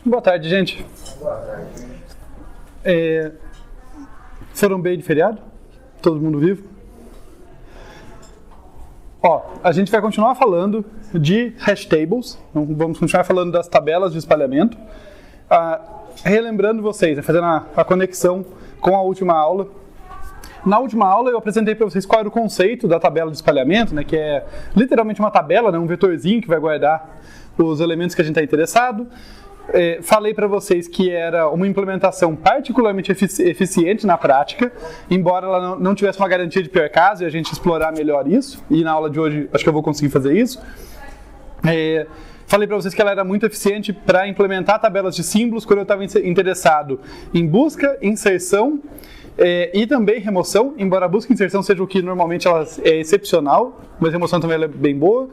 Boa tarde, gente. Boa tarde. Foram bem de feriado? Todo mundo vivo? Ó, a gente vai continuar falando de hash tables. Então, vamos continuar falando das tabelas de espalhamento. Relembrando vocês, fazendo a conexão com a última aula. Na última aula eu apresentei para vocês qual era o conceito da tabela de espalhamento, né, que é literalmente uma tabela, né, um vetorzinho que vai guardar os elementos que a gente está interessado. Falei para vocês que era uma implementação particularmente eficiente na prática, embora ela não tivesse uma garantia de pior caso e a gente explorar melhor isso, e na aula de hoje acho que eu vou conseguir fazer isso. Falei para vocês que ela era muito eficiente para implementar tabelas de símbolos quando eu estava interessado em busca, inserção e também remoção, embora a busca e inserção seja o que normalmente ela é excepcional, mas a remoção também ela é bem boa.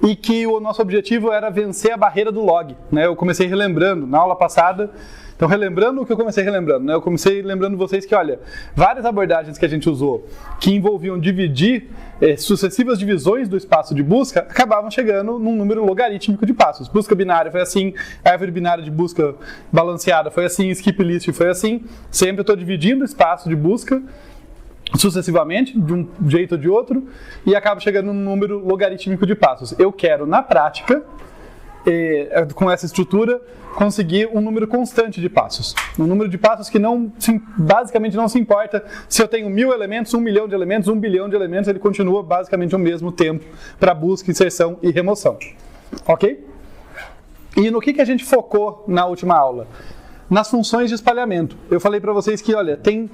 E que o nosso objetivo era vencer a barreira do log, né? Eu comecei relembrando na aula passada, então relembrando o que eu comecei relembrando, né? Eu comecei lembrando vocês que, olha, várias abordagens que a gente usou que envolviam dividir sucessivas divisões do espaço de busca acabavam chegando num número logarítmico de passos. Busca binária foi assim, árvore binária de busca balanceada foi assim, skip list foi assim. Sempre eu estou dividindo o espaço de busca sucessivamente, de um jeito ou de outro, e acaba chegando num número logarítmico de passos. Eu quero, na prática, com essa estrutura, conseguir um número constante de passos. Um número de passos que basicamente não se importa se eu tenho 1000 elementos, 1 milhão de elementos, 1 bilhão de elementos, ele continua basicamente o mesmo tempo para busca, inserção e remoção. Ok? E no que a gente focou na última aula? Nas funções de espalhamento. Eu falei para vocês que, olha, tem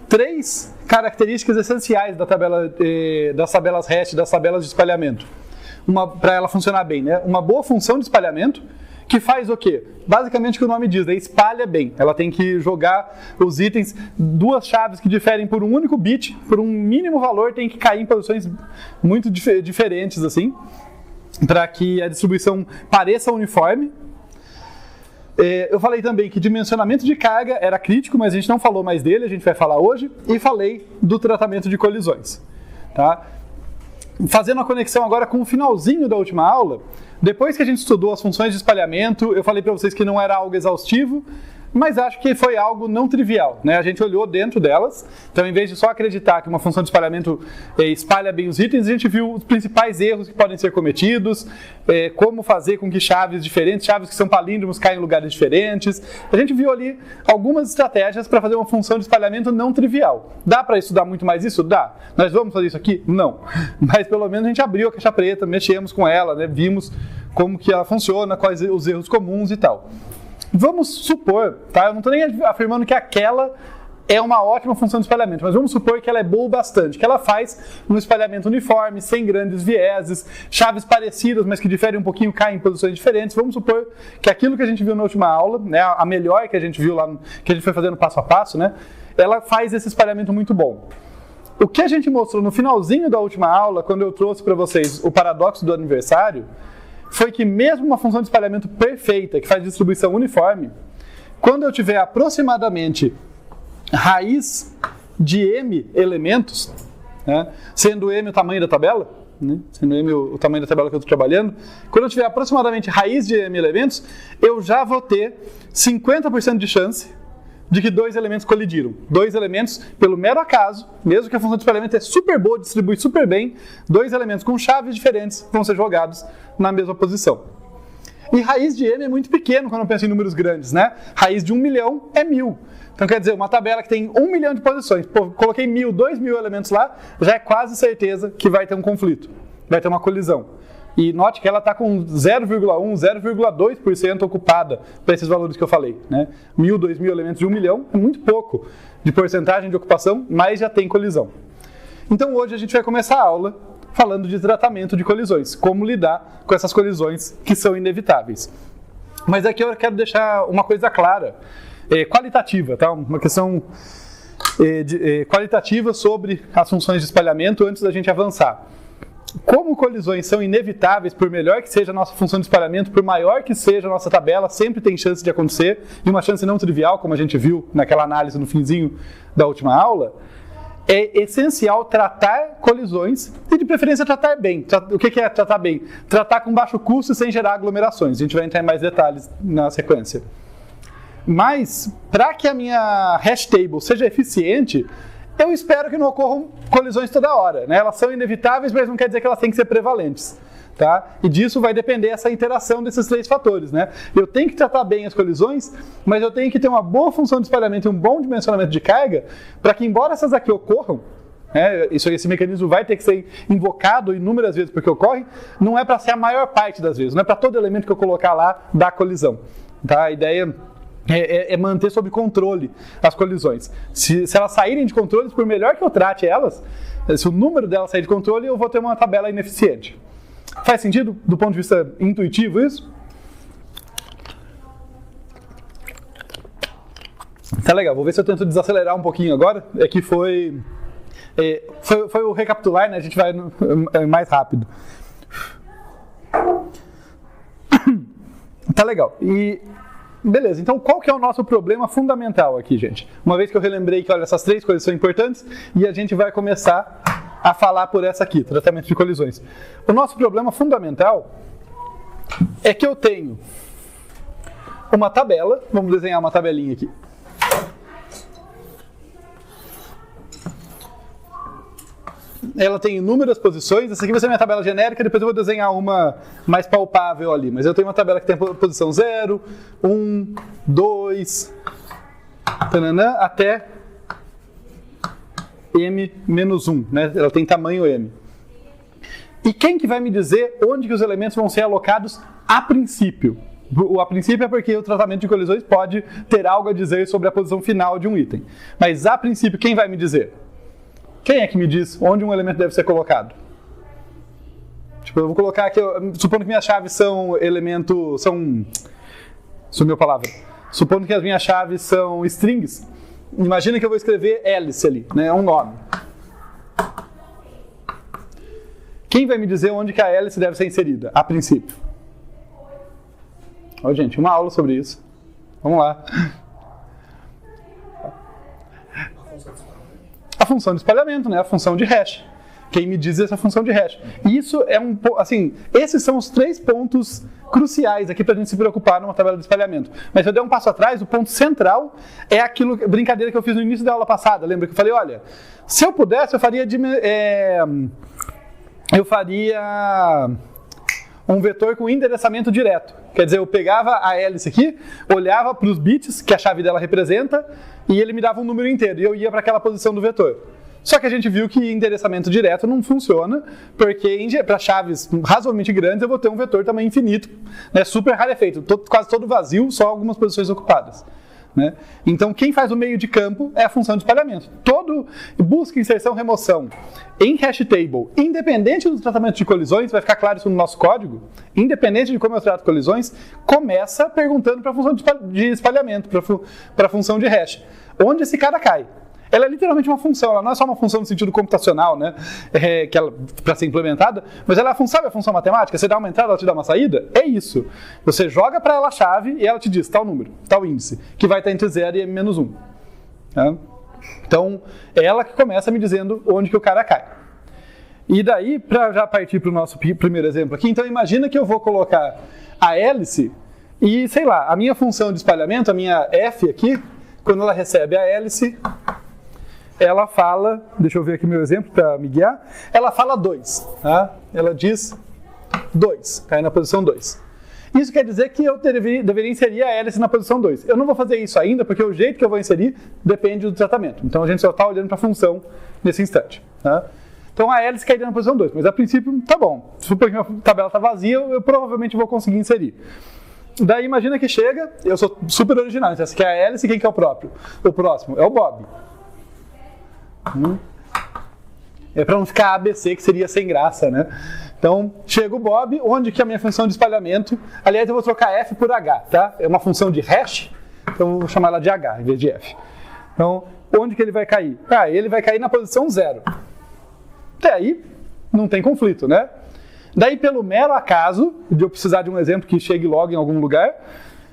3 características essenciais das tabelas hash, das tabelas de espalhamento. Para ela funcionar bem, né? Uma boa função de espalhamento, que faz o quê? Basicamente o que o nome diz, espalha bem. Ela tem que jogar os itens, 2 chaves que diferem por um único bit, por um mínimo valor, tem que cair em posições muito diferentes, assim, para que a distribuição pareça uniforme. Eu falei também que dimensionamento de carga era crítico, mas a gente não falou mais dele, a gente vai falar hoje. E falei do tratamento de colisões. Tá? Fazendo a conexão agora com o finalzinho da última aula, depois que a gente estudou as funções de espalhamento, eu falei para vocês que não era algo exaustivo, mas acho que foi algo não trivial, né? A gente olhou dentro delas, então em vez de só acreditar que uma função de espalhamento espalha bem os itens, a gente viu os principais erros que podem ser cometidos, como fazer com que chaves diferentes, chaves que são palíndromos caem em lugares diferentes. A gente viu ali algumas estratégias para fazer uma função de espalhamento não trivial. Dá para estudar muito mais isso? Dá. Nós vamos fazer isso aqui? Não. Mas pelo menos a gente abriu a caixa preta, mexemos com ela, né? Vimos como que ela funciona, quais os erros comuns e tal. Vamos supor, tá? Eu não estou nem afirmando que aquela é uma ótima função de espalhamento, mas vamos supor que ela é boa bastante, que ela faz um espalhamento uniforme, sem grandes vieses, chaves parecidas, mas que diferem um pouquinho, caem em posições diferentes. Vamos supor que aquilo que a gente viu na última aula, né, a melhor que a gente viu lá, que a gente foi fazendo passo a passo, né, ela faz esse espalhamento muito bom. O que a gente mostrou no finalzinho da última aula, quando eu trouxe para vocês o paradoxo do aniversário, foi que mesmo uma função de espalhamento perfeita, que faz distribuição uniforme, quando eu tiver aproximadamente raiz de m elementos, né, sendo m o tamanho da tabela, né, sendo m o tamanho da tabela que eu estou trabalhando, quando eu tiver aproximadamente raiz de m elementos, eu já vou ter 50% de chance de que 2 elementos colidiram. 2 elementos, pelo mero acaso, mesmo que a função de espalhamento é super boa, distribui super bem, 2 elementos com chaves diferentes vão ser jogados na mesma posição. E raiz de m é muito pequeno quando eu penso em números grandes, né? Raiz de 1 milhão é 1000. Então quer dizer, uma tabela que tem 1 milhão de posições, pô, coloquei 1000, 2000 elementos lá, já é quase certeza que vai ter um conflito, vai ter uma colisão. E note que ela está com 0,1, 0,2% ocupada para esses valores que eu falei, né? 1000, 2000 elementos de 1 milhão é muito pouco de porcentagem de ocupação, mas já tem colisão. Então hoje a gente vai começar a aula falando de tratamento de colisões, como lidar com essas colisões que são inevitáveis. Mas aqui eu quero deixar uma coisa clara, qualitativa, tá? Uma questão qualitativa sobre as funções de espalhamento antes da gente avançar. Como colisões são inevitáveis, por melhor que seja a nossa função de espalhamento, por maior que seja a nossa tabela, sempre tem chance de acontecer, e uma chance não trivial, como a gente viu naquela análise no finzinho da última aula, é essencial tratar colisões e, de preferência, tratar bem. O que é tratar bem? Tratar com baixo custo e sem gerar aglomerações. A gente vai entrar em mais detalhes na sequência. Mas, para que a minha hash table seja eficiente, eu espero que não ocorram colisões toda hora, né? Elas são inevitáveis, mas não quer dizer que elas têm que ser prevalentes. Tá? E disso vai depender essa interação desses 3 fatores, né? Eu tenho que tratar bem as colisões, mas eu tenho que ter uma boa função de espalhamento e um bom dimensionamento de carga para que, embora essas aqui ocorram, né, esse mecanismo vai ter que ser invocado inúmeras vezes porque ocorre, não é para ser a maior parte das vezes, não é para todo elemento que eu colocar lá dar colisão. Tá? A ideia é manter sob controle as colisões. Se elas saírem de controle, por melhor que eu trate elas, se o número delas sair de controle, eu vou ter uma tabela ineficiente. Faz sentido do ponto de vista intuitivo isso? Tá legal, vou ver se eu tento desacelerar um pouquinho agora. É que foi o recapitular, né? A gente vai mais rápido. Tá legal. E beleza, então qual que é o nosso problema fundamental aqui, gente? Uma vez que eu relembrei que, olha, essas 3 coisas são importantes, e a gente vai começar a falar por essa aqui, tratamento de colisões. O nosso problema fundamental é que eu tenho uma tabela, vamos desenhar uma tabelinha aqui. Ela tem inúmeras posições, essa aqui vai ser minha tabela genérica, depois eu vou desenhar uma mais palpável ali, mas eu tenho uma tabela que tem a posição 0, 1, 2, até M-1, né? Ela tem tamanho M. E quem que vai me dizer onde que os elementos vão ser alocados a princípio? A princípio é porque o tratamento de colisões pode ter algo a dizer sobre a posição final de um item. Mas a princípio, quem vai me dizer? Quem é que me diz onde um elemento deve ser colocado? Tipo, eu vou colocar aqui, supondo que minhas chaves são sumiu a palavra. Supondo que as minhas chaves são strings, imagina que eu vou escrever hélice ali, né? É um nome. Quem vai me dizer onde que a hélice deve ser inserida, a princípio? Ó, gente, uma aula sobre isso. Vamos lá. A função de espalhamento, né? A função de hash. Quem me diz essa função de hash. E isso é assim, esses são os 3 pontos cruciais aqui para a gente se preocupar numa tabela de espalhamento. Mas se eu der um passo atrás, o ponto central é aquilo, brincadeira que eu fiz no início da aula passada. Lembra que eu falei, olha, se eu pudesse, eu faria um vetor com endereçamento direto. Quer dizer, eu pegava a hélice aqui, olhava para os bits que a chave dela representa e ele me dava um número inteiro e eu ia para aquela posição do vetor. Só que a gente viu que endereçamento direto não funciona, porque para chaves razoavelmente grandes eu vou ter um vetor também infinito, né, super rarefeito, quase todo vazio, só algumas posições ocupadas. Né? Então, quem faz o meio de campo é a função de espalhamento. Todo busca, inserção, remoção em hash table, independente do tratamento de colisões, vai ficar claro isso no nosso código, independente de como eu trato colisões, começa perguntando para a função de espalhamento, para a função de hash. Onde esse cara cai? Ela é literalmente uma função, ela não é só uma função no sentido computacional, né, que ela para ser implementada, mas ela sabe a função matemática? Você dá uma entrada, ela te dá uma saída? É isso. Você joga para ela a chave e ela te diz tal número, tal índice, que vai estar entre 0 e M-1. Tá? Então, é ela que começa me dizendo onde que o cara cai. E daí, para já partir para o nosso primeiro exemplo aqui, então imagina que eu vou colocar a hélice e, sei lá, a minha função de espalhamento, a minha F aqui, quando ela recebe a hélice, ela fala, deixa eu ver aqui meu exemplo para me guiar, ela fala 2, tá? Ela diz 2, cai na posição 2. Isso quer dizer que eu deveria inserir a hélice na posição 2. Eu não vou fazer isso ainda, porque o jeito que eu vou inserir depende do tratamento. Então a gente só está olhando para a função nesse instante. Tá? Então a hélice cairia na posição 2, mas a princípio tá bom. Se for que a tabela está vazia, eu provavelmente vou conseguir inserir. Daí imagina que chega, eu sou super original, então essa aqui é a hélice, quem que é o próprio? O próximo é o Bob. É para não ficar ABC, que seria sem graça, né? Então, chega o Bob, onde que é a minha função de espalhamento... Aliás, eu vou trocar F por H, tá? É uma função de hash, então eu vou chamar ela de H em vez de F. Então, onde que ele vai cair? Ah, ele vai cair na posição 0. Até aí, não tem conflito, né? Daí, pelo mero acaso, de eu precisar de um exemplo que chegue logo em algum lugar,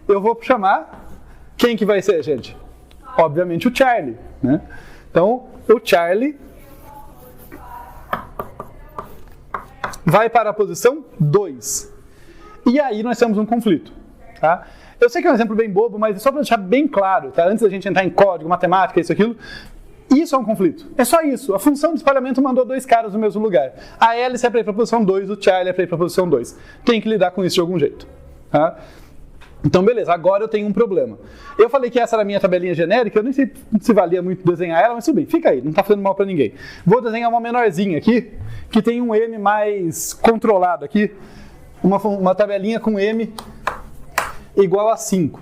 eu vou chamar... Quem que vai ser, gente? Obviamente o Charlie, né? Então, o Charlie vai para a posição 2. E aí nós temos um conflito. Tá? Eu sei que é um exemplo bem bobo, mas é só para deixar bem claro, tá? Antes da gente entrar em código, matemática, isso, aquilo, isso é um conflito. É só isso. A função de espalhamento mandou 2 caras no mesmo lugar. A hélice é para ir para a posição 2, o Charlie é para ir para a posição 2. Tem que lidar com isso de algum jeito. Tá? Então, beleza, agora eu tenho um problema. Eu falei que essa era a minha tabelinha genérica, eu nem sei se valia muito desenhar ela, mas tudo bem, fica aí, não está fazendo mal para ninguém. Vou desenhar uma menorzinha aqui, que tem um M mais controlado aqui, uma tabelinha com M igual a 5.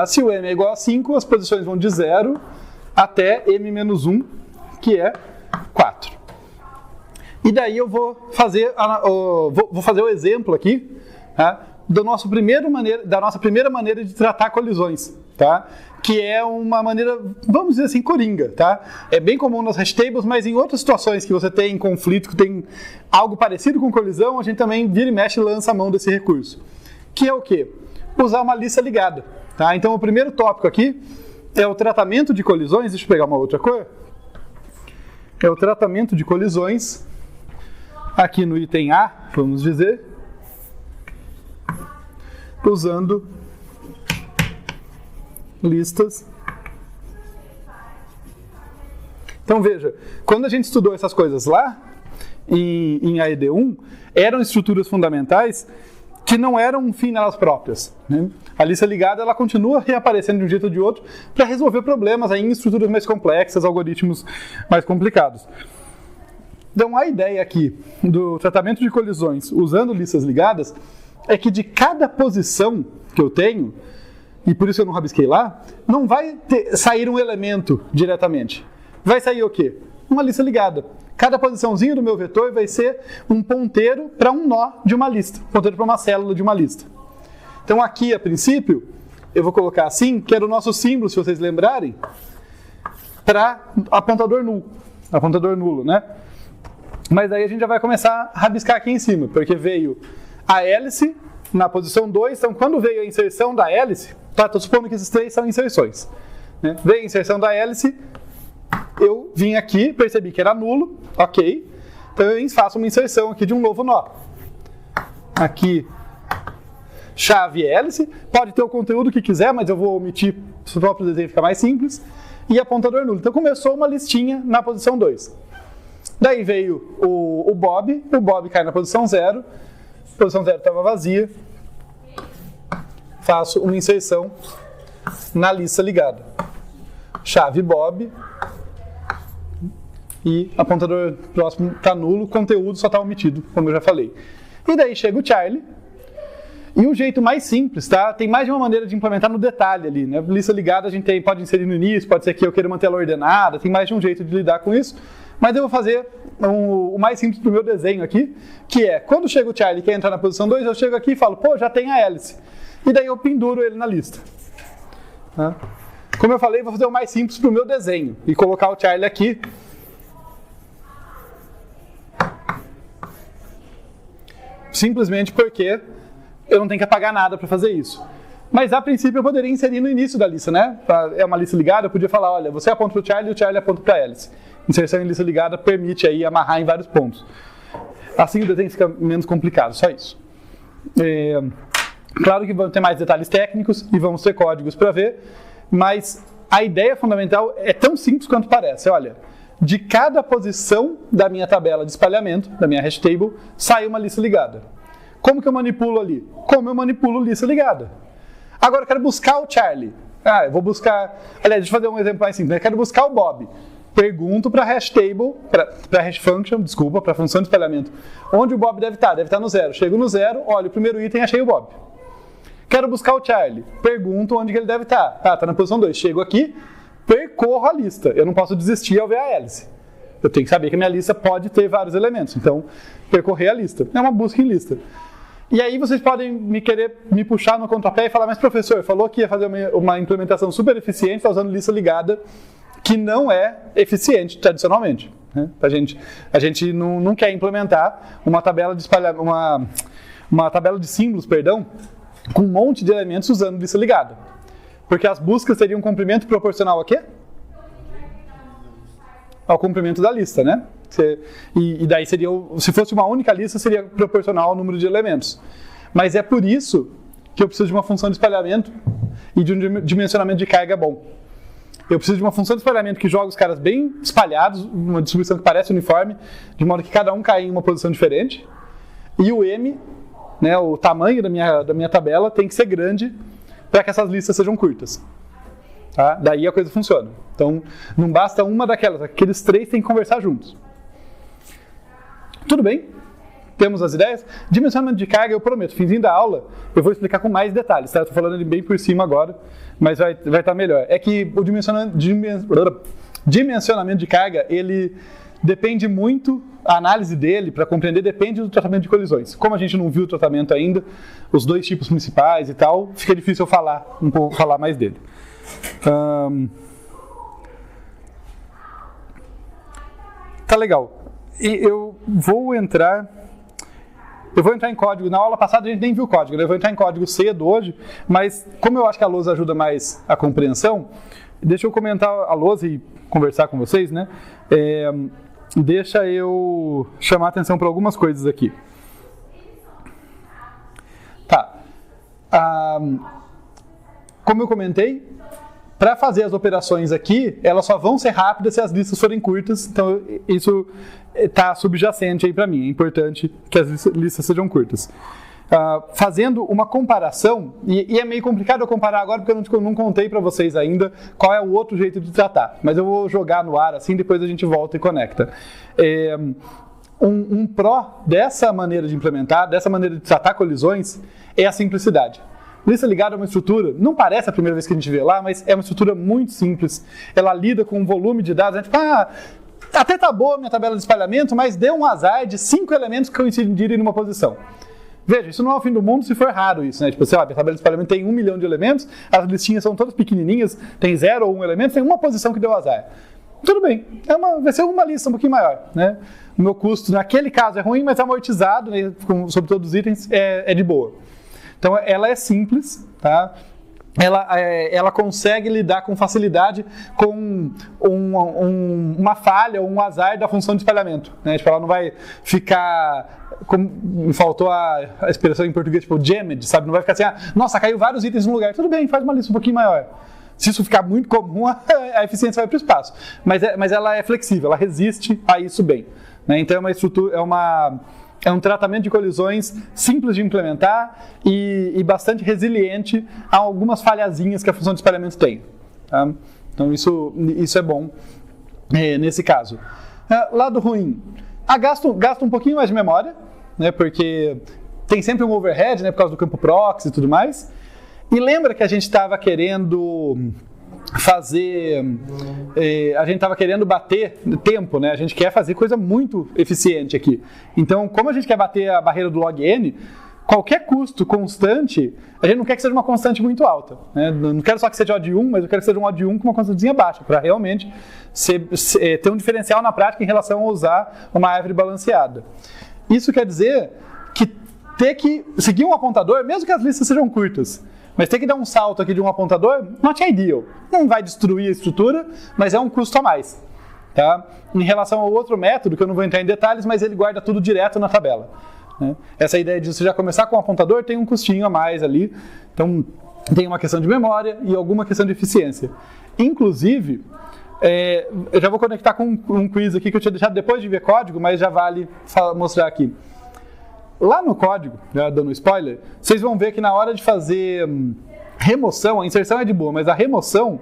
Se o M é igual a 5, as posições vão de 0 até M menos 1, que é 4. E daí eu vou fazer o exemplo aqui, tá, da nossa primeira maneira de tratar colisões, tá? Que é uma maneira, vamos dizer assim, coringa. Tá? É bem comum nas hash tables, mas em outras situações que você tem conflito, que tem algo parecido com colisão, a gente também vira e mexe e lança a mão desse recurso. Que é o quê? Usar uma lista ligada. Tá? Então o primeiro tópico aqui é o tratamento de colisões. Deixa eu pegar uma outra cor. É o tratamento de colisões. Aqui no item A, vamos dizer, usando listas. Então veja, quando a gente estudou essas coisas lá, em AED1, eram estruturas fundamentais que não eram um fim nelas próprias. Né? A lista ligada ela continua reaparecendo de um jeito ou de outro para resolver problemas aí em estruturas mais complexas, algoritmos mais complicados. Então, a ideia aqui do tratamento de colisões usando listas ligadas é que de cada posição que eu tenho, e por isso eu não rabisquei lá, não vai sair um elemento diretamente. Vai sair o quê? Uma lista ligada. Cada posiçãozinha do meu vetor vai ser um ponteiro para um nó de uma lista, ponteiro para uma célula de uma lista. Então, aqui, a princípio, eu vou colocar assim, que era o nosso símbolo, se vocês lembrarem, para apontador nulo, né? Mas daí a gente já vai começar a rabiscar aqui em cima, porque veio a hélice na posição 2, então quando veio a inserção da hélice, tá, estou supondo que esses 3 são inserções, né? Veio a inserção da hélice, eu vim aqui, percebi que era nulo, ok, então eu faço uma inserção aqui de um novo nó. Aqui, chave hélice, pode ter o conteúdo que quiser, mas eu vou omitir se o próprio desenho ficar mais simples, e apontador nulo. Então começou uma listinha na posição 2. Daí veio o Bob cai na posição 0, a posição 0 estava vazia, faço uma inserção na lista ligada. Chave Bob, e apontador próximo está nulo, conteúdo só está omitido, como eu já falei. E daí chega o Charlie, e um jeito mais simples, tá? Tem mais de uma maneira de implementar no detalhe ali, né? Lista ligada a gente pode inserir no início, pode ser que eu queira manter ela ordenada, tem mais de um jeito de lidar com isso. Mas eu vou fazer o mais simples para o meu desenho aqui, que é, quando chega o Charlie e quer entrar na posição 2, eu chego aqui e falo, pô, já tem a hélice. E daí eu penduro ele na lista. Tá? Como eu falei, vou fazer o mais simples para o meu desenho e colocar o Charlie aqui. Simplesmente porque eu não tenho que apagar nada para fazer isso. Mas a princípio eu poderia inserir no início da lista, né? É uma lista ligada, eu podia falar, olha, você aponta para o Charlie e o Charlie aponta para a hélice. Inserção em lista ligada permite aí amarrar em vários pontos. Assim o desenho fica menos complicado, só isso. Claro que vamos ter mais detalhes técnicos e vamos ter códigos para ver, mas a ideia fundamental é tão simples quanto parece. Olha, de cada posição da minha tabela de espalhamento, da minha hash table, sai uma lista ligada. Como que eu manipulo ali? Como eu manipulo lista ligada? Agora eu quero buscar o Charlie. Eu vou buscar... Aliás, deixa eu fazer um exemplo mais simples. Eu quero buscar o Bob. Pergunto para a hash table, para a hash function, desculpa, para a função de espalhamento, onde o Bob deve estar. Deve estar no 0. Chego no 0, olho o primeiro item e achei o Bob. Quero buscar o Charlie. Pergunto onde que ele deve estar. Está na posição 2. Chego aqui, percorro a lista. Eu não posso desistir ao ver a hélice. Eu tenho que saber que a minha lista pode ter vários elementos. Então, percorrer a lista. É uma busca em lista. E aí vocês podem querer me puxar no contrapé e falar, mas professor, falou que ia fazer uma implementação super eficiente, está usando lista ligada, que não é eficiente tradicionalmente. Né? A gente não quer implementar uma tabela de uma tabela de símbolos, com um monte de elementos usando lista ligada. Porque as buscas teriam um comprimento proporcional a quê? Ao comprimento da lista, né? E daí seria, se fosse uma única lista, seria proporcional ao número de elementos. Mas é por isso que eu preciso de uma função de espalhamento e de um dimensionamento de carga bom. Eu preciso de uma função de espalhamento que joga os caras bem espalhados, uma distribuição que parece uniforme, de modo que cada um cai em uma posição diferente. E o M, né, o tamanho da minha tabela, tem que ser grande para que essas listas sejam curtas. Tá? Daí a coisa funciona. Então, não basta uma daquelas, aqueles três têm que conversar juntos. Tudo bem? Temos as ideias? Dimensionamento de carga, eu prometo, finzinho da aula, eu vou explicar com mais detalhes, tá? Eu estou falando ele bem por cima agora, mas vai estar melhor. É que o dimensionamento de carga, ele depende muito, a análise dele, para compreender, depende do tratamento de colisões. Como a gente não viu o tratamento ainda, os dois tipos principais e tal, fica difícil eu falar mais dele. Tá legal. E eu vou entrar em código. Na aula passada a gente nem viu código, né? Eu vou entrar em código cedo hoje, mas como eu acho que a lousa ajuda mais a compreensão, deixa eu comentar a lousa e conversar com vocês, né? Deixa eu chamar a atenção para algumas coisas aqui. Tá. Como eu comentei, para fazer as operações aqui, elas só vão ser rápidas se as listas forem curtas, então isso está subjacente aí para mim, é importante que as listas sejam curtas. Fazendo uma comparação, e é meio complicado eu comparar agora porque eu não contei para vocês ainda qual é o outro jeito de tratar, mas eu vou jogar no ar assim, depois a gente volta e conecta. Um pró dessa maneira de implementar, dessa maneira de tratar colisões, é a simplicidade. Lista ligada é uma estrutura, não parece a primeira vez que a gente vê lá, mas é uma estrutura muito simples. Ela lida com um volume de dados, a gente fala, até tá boa a minha tabela de espalhamento, mas deu um azar de 5 elementos que coincidirem numa posição. Veja, isso não é o fim do mundo se for raro isso, né? Tipo, sei lá, minha tabela de espalhamento tem 1 milhão de elementos, as listinhas são todas pequenininhas, tem 0 ou 1 elemento, tem uma posição que deu azar. Tudo bem, vai ser uma lista um pouquinho maior, né? O meu custo naquele caso é ruim, mas amortizado, né, sobre todos os itens, é de boa. Então, ela é simples, tá? Ela consegue lidar com facilidade com uma falha ou um azar da função de espalhamento, né? Tipo, ela não vai ficar, como me faltou a expressão em português, tipo, jammed, sabe? Não vai ficar assim, nossa, caiu vários itens no lugar. Tudo bem, faz uma lista um pouquinho maior. Se isso ficar muito comum, a eficiência vai para o espaço. Mas ela é flexível, ela resiste a isso bem, né? Então, é uma estrutura, é um tratamento de colisões simples de implementar e bastante resiliente a algumas falhazinhas que a função de espalhamento tem. Tá? Então isso é bom nesse caso. Lado ruim, gasta um pouquinho mais de memória, né, porque tem sempre um overhead, né, por causa do campo proxy e tudo mais. E lembra que a gente estava querendo a gente estava querendo bater tempo, né? A gente quer fazer coisa muito eficiente aqui. Então, como a gente quer bater a barreira do log n, qualquer custo constante, a gente não quer que seja uma constante muito alta, né? Não quero só que seja O de 1, mas eu quero que seja um O de 1 com uma constantezinha baixa, para realmente ter um diferencial na prática em relação a usar uma árvore balanceada. Isso quer dizer que ter que seguir um apontador, mesmo que as listas sejam curtas, mas ter que dar um salto aqui de um apontador, not ideal. Não vai destruir a estrutura, mas é um custo a mais. Tá? Em relação ao outro método, que eu não vou entrar em detalhes, mas ele guarda tudo direto na tabela. Né? Essa ideia de você já começar com um apontador tem um custinho a mais ali. Então, tem uma questão de memória e alguma questão de eficiência. Inclusive, eu já vou conectar com um quiz aqui que eu tinha deixado depois de ver código, mas já vale mostrar aqui. Lá no código, já dando spoiler, vocês vão ver que na hora de fazer remoção, a inserção é de boa, mas a remoção,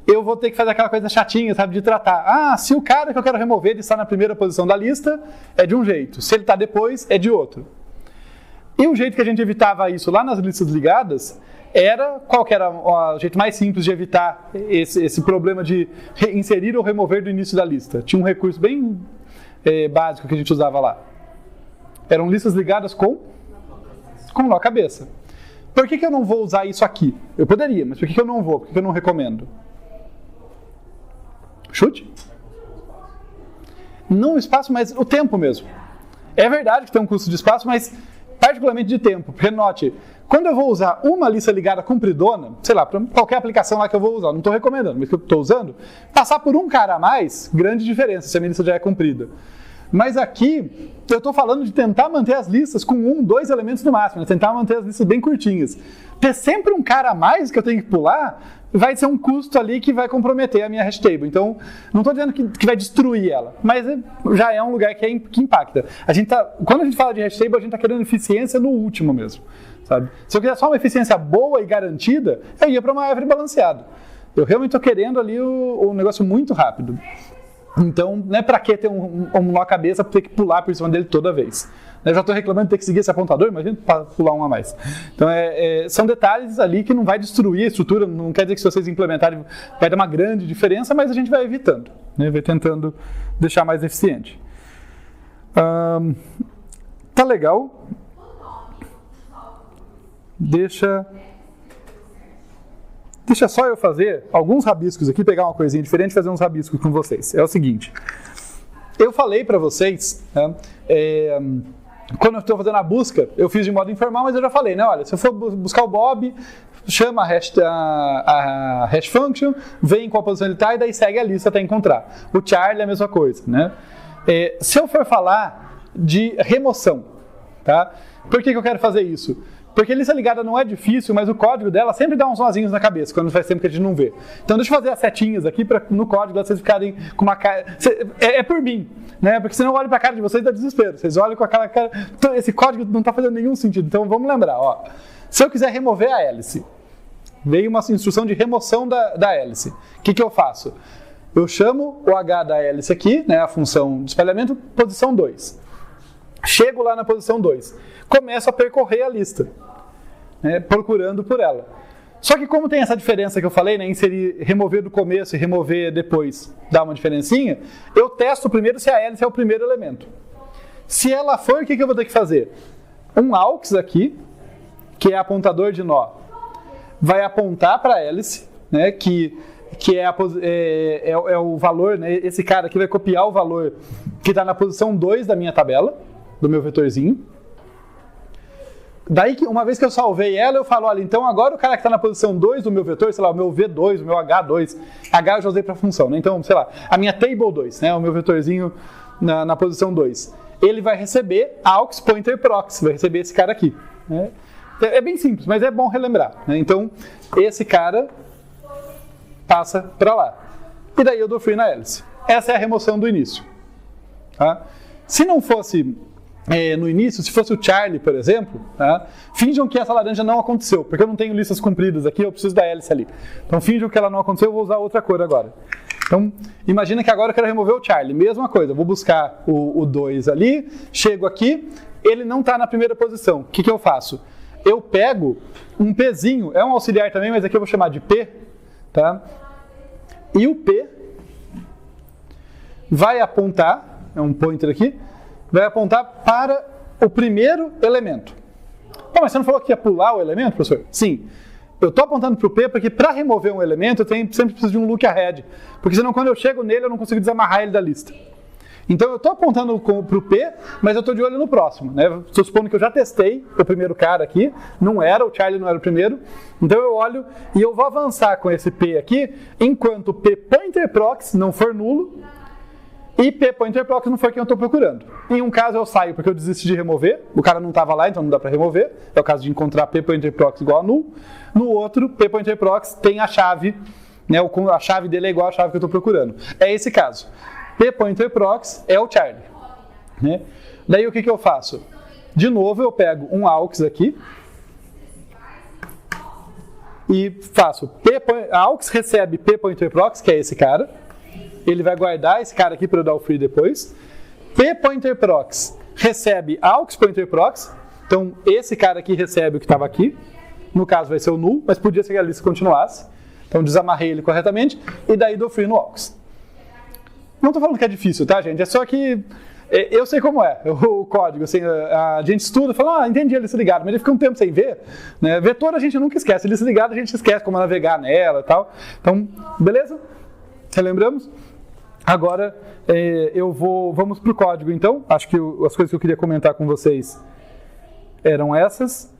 eu vou ter que fazer aquela coisa chatinha, sabe, de tratar. Se o cara que eu quero remover ele está na primeira posição da lista, é de um jeito. Se ele está depois, é de outro. E o jeito que a gente evitava isso lá nas listas ligadas, qual que era o jeito mais simples de evitar esse problema de inserir ou remover do início da lista? Tinha um recurso bem básico que a gente usava lá. Eram listas ligadas com nó cabeça. Por que eu não vou usar isso aqui? Eu poderia, mas por que eu não vou? Por que eu não recomendo? Chute? Não o espaço, mas o tempo mesmo. É verdade que tem um custo de espaço, mas particularmente de tempo. Porque note, Quando eu vou usar uma lista ligada compridona, sei lá, para qualquer aplicação lá que eu vou usar, não estou recomendando, mas que eu estou usando, passar por um cara a mais, grande diferença se a minha lista já é comprida. Mas aqui, eu estou falando de tentar manter as listas com 1, 2 elementos no máximo, né? Tentar manter as listas bem curtinhas. Ter sempre um cara a mais que eu tenho que pular, vai ser um custo ali que vai comprometer a minha hash table. Então, não estou dizendo que vai destruir ela, mas já é um lugar que impacta. Quando a gente fala de hash table, a gente está querendo eficiência no último mesmo. Sabe? Se eu quiser só uma eficiência boa e garantida, eu ia para uma árvore balanceada. Eu realmente estou querendo ali o negócio muito rápido. Então, não é para que ter um nó cabeça para ter que pular por cima dele toda vez. Eu já estou reclamando de ter que seguir esse apontador, imagina pular um a mais. Então, são detalhes ali que não vai destruir a estrutura, não quer dizer que se vocês implementarem vai dar uma grande diferença, mas a gente vai evitando, né? Vai tentando deixar mais eficiente. Tá legal. Deixa só eu fazer alguns rabiscos aqui, pegar uma coisinha diferente e fazer uns rabiscos com vocês. É o seguinte, eu falei para vocês, né, quando eu estou fazendo a busca, eu fiz de modo informal, mas eu já falei, né, olha, se eu for buscar o Bob, chama a hash function, vê em qual posição ele está e daí segue a lista até encontrar. O Charlie é a mesma coisa, né? Se eu for falar de remoção, tá? Por que eu quero fazer isso? Porque a lista ligada não é difícil, mas o código dela sempre dá uns nozinhos na cabeça, quando faz tempo que a gente não vê. Então deixa eu fazer as setinhas aqui no código, pra vocês ficarem com uma cara... É por mim, né? Porque senão eu olho pra cara de vocês e dá desespero. Vocês olham com aquela cara... Esse código não tá fazendo nenhum sentido. Então vamos lembrar, ó. Se eu quiser remover a hélice, veio uma instrução de remoção da hélice. O que eu faço? Eu chamo o H da hélice aqui, né? A função de espalhamento, posição 2. Chego lá na posição 2. Começo a percorrer a lista, né, procurando por ela. Só que como tem essa diferença que eu falei, né, inserir, remover do começo e remover depois, dá uma diferencinha, eu testo primeiro se a hélice é o primeiro elemento. Se ela for, o que eu vou ter que fazer? Um AUX aqui, que é apontador de nó, vai apontar para a hélice, né, que é o valor, né, esse cara aqui vai copiar o valor que está na posição 2 da minha tabela, do meu vetorzinho. Daí, uma vez que eu salvei ela, eu falo, olha, então agora o cara que está na posição 2 do meu vetor, sei lá, o meu V2, o meu H2, H eu já usei para função, né? Então, sei lá, a minha table 2, né? O meu vetorzinho na posição 2. Ele vai receber aux pointer prox, vai receber esse cara aqui, né? É bem simples, mas é bom relembrar, né? Então, esse cara passa para lá. E daí eu dou free na hélice. Essa é a remoção do início. Tá? Se não fosse... no início, se fosse o Charlie, por exemplo, tá? Finjam que essa laranja não aconteceu, porque eu não tenho listas compridas aqui, eu preciso da hélice ali. Então finjam que ela não aconteceu, eu vou usar outra cor agora. Então, imagina que agora eu quero remover o Charlie. Mesma coisa, eu vou buscar o 2 ali, chego aqui, ele não está na primeira posição. O que eu faço? Eu pego um Pzinho, é um auxiliar também, mas aqui eu vou chamar de P, tá? E o P vai apontar, é um pointer aqui, vai apontar para o primeiro elemento. Pô, mas você não falou que ia pular o elemento, professor? Sim. Eu estou apontando para o P porque para remover um elemento eu sempre preciso de um look ahead. Porque senão quando eu chego nele eu não consigo desamarrar ele da lista. Então eu estou apontando para o P, mas eu estou de olho no próximo, né? Estou supondo que eu já testei o primeiro cara aqui, não era, o Charlie não era o primeiro. Então eu olho e eu vou avançar com esse P aqui, enquanto o P pointer prox não for nulo, e P pointer prox não foi quem eu estou procurando. Em um caso eu saio porque eu desisti de remover, o cara não estava lá, então não dá para remover. É o caso de encontrar P pointer prox igual a null. No outro, P pointer prox tem a chave, né, a chave dele é igual à chave que eu estou procurando. É esse caso. P pointer prox é o Charlie, né? Daí o que eu faço? De novo eu pego um aux aqui e faço aux recebe P pointer prox, que é esse cara. Ele vai guardar esse cara aqui para eu dar o free depois. P pointer prox recebe aux pointer prox. Então esse cara aqui recebe o que estava aqui. No caso vai ser o null, mas podia ser que a lista continuasse. Então desamarrei ele corretamente e daí dou free no aux. Não estou falando que é difícil, tá, gente? É só que eu sei como é o código. Assim, a gente estuda e fala, entendi a lista ligada, mas ele fica um tempo sem ver. Né? Vetor a gente nunca esquece, lista ligada a gente esquece como navegar nela e tal. Então, beleza? Relembramos? Agora vamos para o código então. Acho que as coisas que eu queria comentar com vocês eram essas.